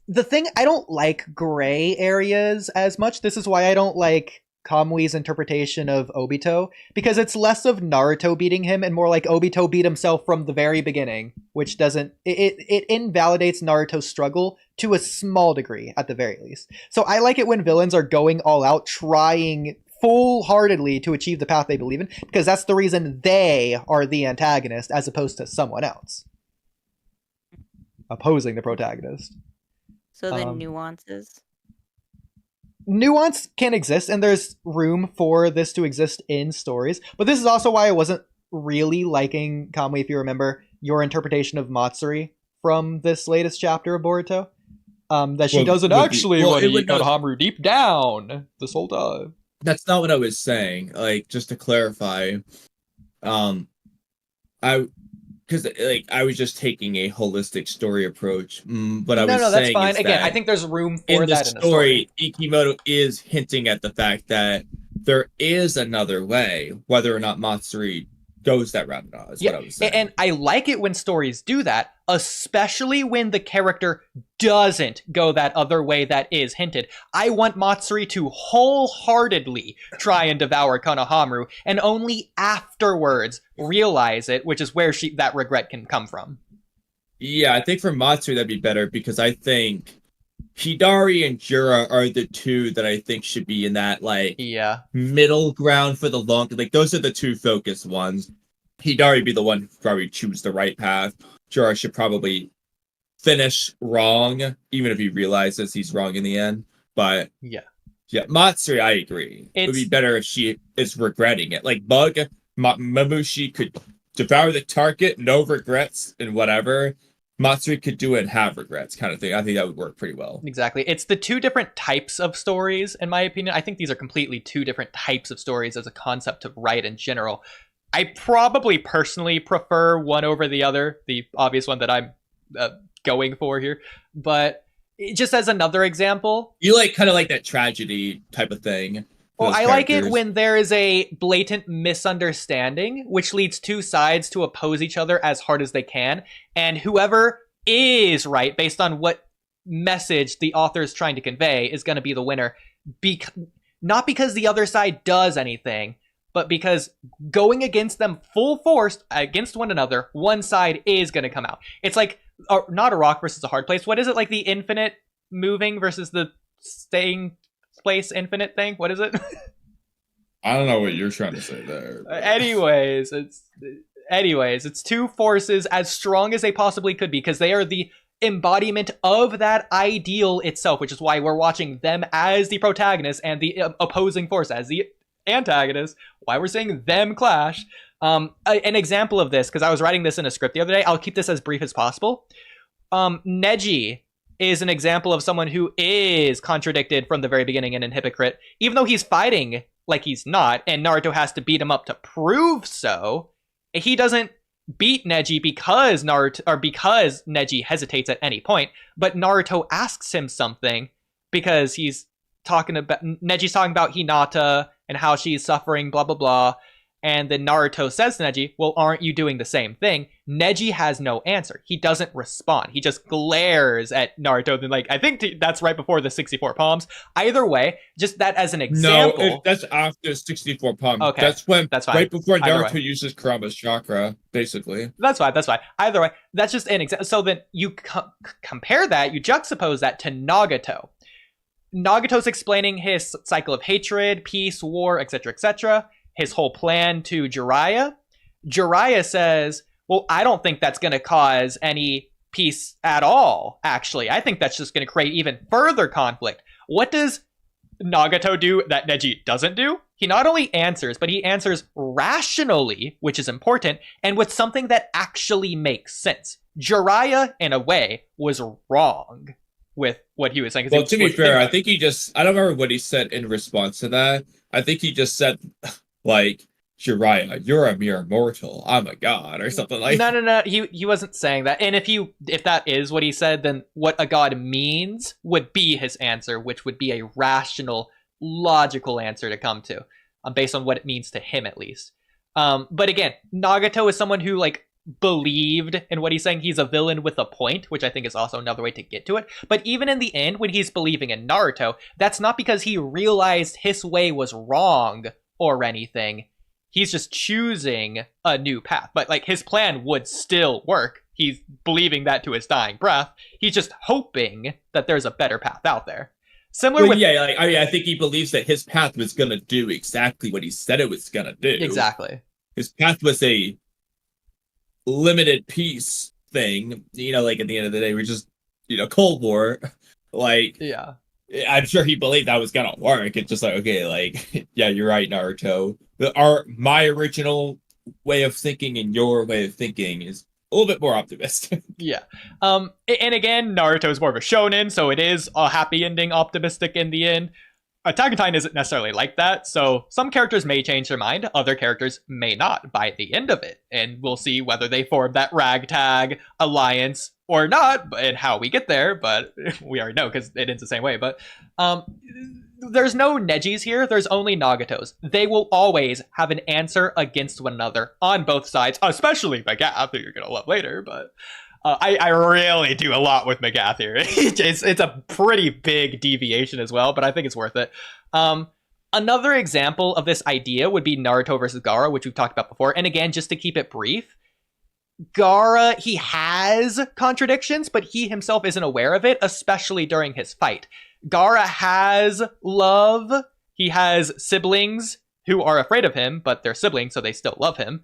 The thing, I don't like gray areas as much. This is why I don't like Kamui's interpretation of Obito, because it's less of Naruto beating him and more like Obito beat himself from the very beginning, which doesn't, it invalidates Naruto's struggle to a small degree at the very least. So I like it when villains are going all out, trying full-heartedly to achieve the path they believe in, because that's the reason they are the antagonist as opposed to someone else opposing the protagonist. So the nuances. Nuance can exist, and there's room for this to exist in stories. But this is also why I wasn't really liking, Kamui, if you remember, your interpretation of Matsuri from this latest chapter of Boruto. That she doesn't actually want to eat Konohamaru deep down this whole time. That's not what I was saying. Like, just to clarify, because I was just taking a holistic story approach. But I was saying that's fine. Again, I think there's room for that in the story. Ikimoto is hinting at the fact that there is another way, whether or not Matsuri goes that route or not, is what I was saying. And I like it when stories do that, especially when the character doesn't go that other way that is hinted. I want Matsuri to wholeheartedly try and devour Konohamaru, and only afterwards realize it, which is where that regret can come from. Yeah, I think for Matsuri that'd be better, because I think Hidari and Jura are the two that I think should be in that, middle ground for the long... Like, those are the two focused ones. Hidari would be the one who probably choose the right path. Jura should probably finish wrong, even if he realizes he's wrong in the end. But, yeah, Matsuri, I agree. It would be better if she is regretting it. Like, Mamushi could devour the target, no regrets, and whatever. Matsuri could do it and have regrets, kind of thing. I think that would work pretty well. Exactly. It's the two different types of stories, in my opinion. I think these are completely two different types of stories as a concept to write in general. I probably personally prefer one over the other, the obvious one that I'm going for here. But just as another example... You kind of like that tragedy type of thing. Well, I like it when there is a blatant misunderstanding, which leads two sides to oppose each other as hard as they can. And whoever is right, based on what message the author is trying to convey, is going to be the winner. Not because the other side does anything, but because going against them full force against one another, one side is going to come out. It's like, not a rock versus a hard place. What is it? Like the infinite moving versus the staying place infinite thing? What is it? I don't know what you're trying to say there. Anyways, it's two forces as strong as they possibly could be, because they are the embodiment of that ideal itself, which is why we're watching them as the protagonist and the opposing force as the antagonist, why we're seeing them clash. An example of this, because I was writing this in a script the other day, I'll keep this as brief as possible. Neji is an example of someone who is contradicted from the very beginning and an hypocrite, even though he's fighting like he's not, and Naruto has to beat him up to prove so. He doesn't beat Neji because Neji hesitates at any point, but Naruto asks him something because Neji's talking about Hinata and how she's suffering, blah, blah, blah. And then Naruto says to Neji, well, aren't you doing the same thing? Neji has no answer. He doesn't respond. He just glares at Naruto. Then, I think that's right before the 64 palms. Either way, just that as an example. No, that's after 64 palms. Okay, that's fine. Right before Naruto uses Kurama's chakra, basically. That's fine. Either way, that's just an example. So then you compare that, you juxtapose that to Nagato. Nagato's explaining his cycle of hatred, peace, war, etc., etc., his whole plan to Jiraiya. Jiraiya says, well, I don't think that's going to cause any peace at all, actually. I think that's just going to create even further conflict. What does Nagato do that Neji doesn't do? He not only answers, but he answers rationally, which is important, and with something that actually makes sense. Jiraiya, in a way, was wrong with what he was saying. Well, to be fair, I think I don't remember what he said in response to that. I think he just said... Jiraiya, you're a mere mortal. I'm a god, or something like that. No. He wasn't saying that. And if that is what he said, then what a god means would be his answer, which would be a rational, logical answer to come to, based on what it means to him, at least. But again, Nagato is someone who, believed in what he's saying. He's a villain with a point, which I think is also another way to get to it. But even in the end, when he's believing in Naruto, that's not because he realized his way was wrong or anything. He's just choosing a new path. But like his plan would still work. He's believing that to his dying breath. He's just hoping that there's a better path out there. Similar with... Yeah, like, I mean, I think he believes that his path was going to do exactly what he said it was going to do. Exactly. His path was a limited peace thing. You know, like at the end of the day, we're just, you know, Cold War. Like, yeah. I'm sure he believed that was going to work. It's just like, okay, like, yeah, you're right, Naruto. My original way of thinking and your way of thinking is a little bit more optimistic. Yeah. And again, Naruto is more of a shonen, so it is a happy ending, optimistic in the end. Attack on Titan isn't necessarily like that, so some characters may change their mind, other characters may not by the end of it, and we'll see whether they form that ragtag alliance or not, and how we get there, but we already know because it ends the same way. But there's no Nejis here, there's only Nagatos. They will always have an answer against one another on both sides, especially Magath, who you're going to love later, but... I really do a lot with Magath here. It's a pretty big deviation as well, but I think it's worth it. Another example of this idea would be Naruto versus Gaara, which we've talked about before. And again, just to keep it brief, Gaara, he has contradictions, but he himself isn't aware of it, especially during his fight. Gaara has love. He has siblings who are afraid of him, but they're siblings, so they still love him.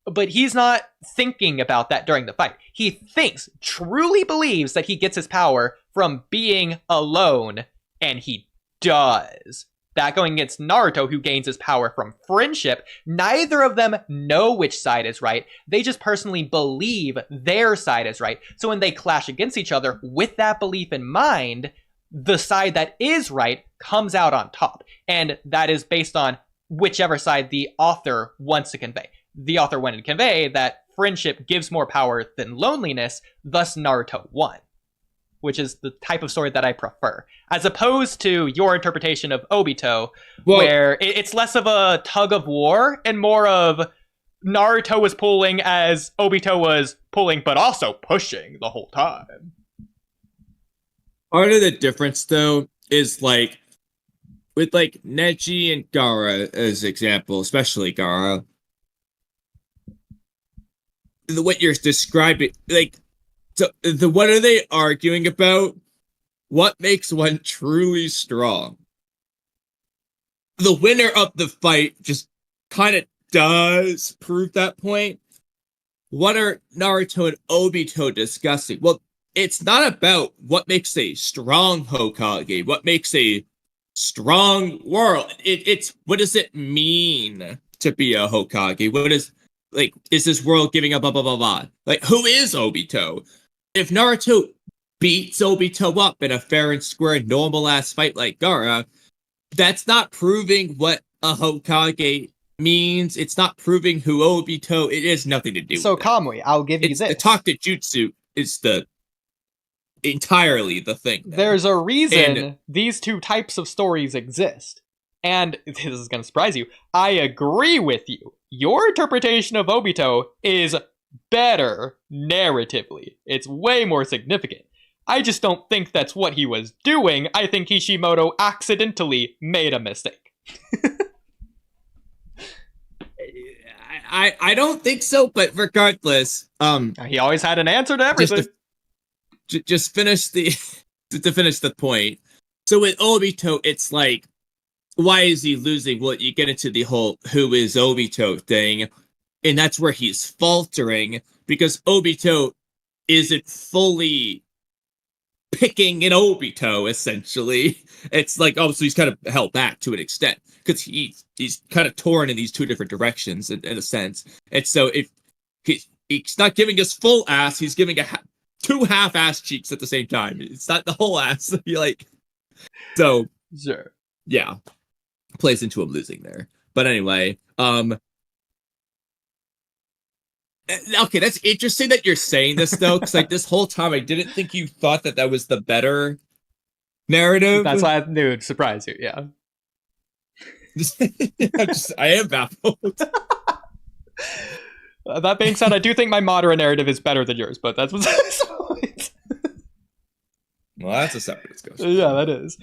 But he's not thinking about that during the fight. He thinks, truly believes that he gets his power from being alone, and he does. That going against Naruto, who gains his power from friendship, neither of them know which side is right. They just personally believe their side is right. So when they clash against each other with that belief in mind, the side that is right comes out on top. And that is based on whichever side the author wants to convey. The author wanted to convey that friendship gives more power than loneliness, thus Naruto won, which is the type of story that I prefer, as opposed to your interpretation of Obito, where it's less of a tug of war and more of Naruto was pulling as Obito was pulling, but also pushing the whole time. Part of the difference, though, is like, with like Neji and Gaara as example, especially Gaara, what you're describing, like, so what are they arguing about? What makes one truly strong? The winner of the fight just kind of does prove that point. What are Naruto and Obito discussing? Well, it's not about what makes a strong Hokage, what makes a strong world. It's what does it mean to be a Hokage? What is, like, is this world giving a blah, blah, blah, blah? Like, who is Obito? If Naruto beats Obito up in a fair and square, normal-ass fight like Gaara, that's not proving what a Hokage means. It's not proving who Obito... It has nothing to do with it. So, Kamui, I'll give you this. The Talk Jutsu is entirely the thing. There's a reason these two types of stories exist. And this is going to surprise you. I agree with you. Your interpretation of Obito is better narratively. It's way more significant. I just don't think that's what he was doing. I think Kishimoto accidentally made a mistake. I don't think so, but regardless, he always had an answer to everything. Just finish to finish the point. So with Obito, it's like, why is he losing? Well, you get into the whole who is Obito thing, and that's where he's faltering, because Obito isn't fully picking an Obito, essentially. It's like, oh, so he's kind of held back to an extent, because he's kind of torn in these two different directions, in a sense. And so if he's not giving us full ass, he's giving two half-ass cheeks at the same time. It's not the whole ass. You're like, so, sure. Yeah. Plays into him losing there. But anyway, okay, that's interesting that you're saying this, though, because like this whole time I didn't think you thought that was the better narrative. That's why I knew it'd surprise you, yeah. I am baffled. That being said, I do think my Madara narrative is better than yours, but that's what's the point. Well, that's a separate discussion. Yeah, that is.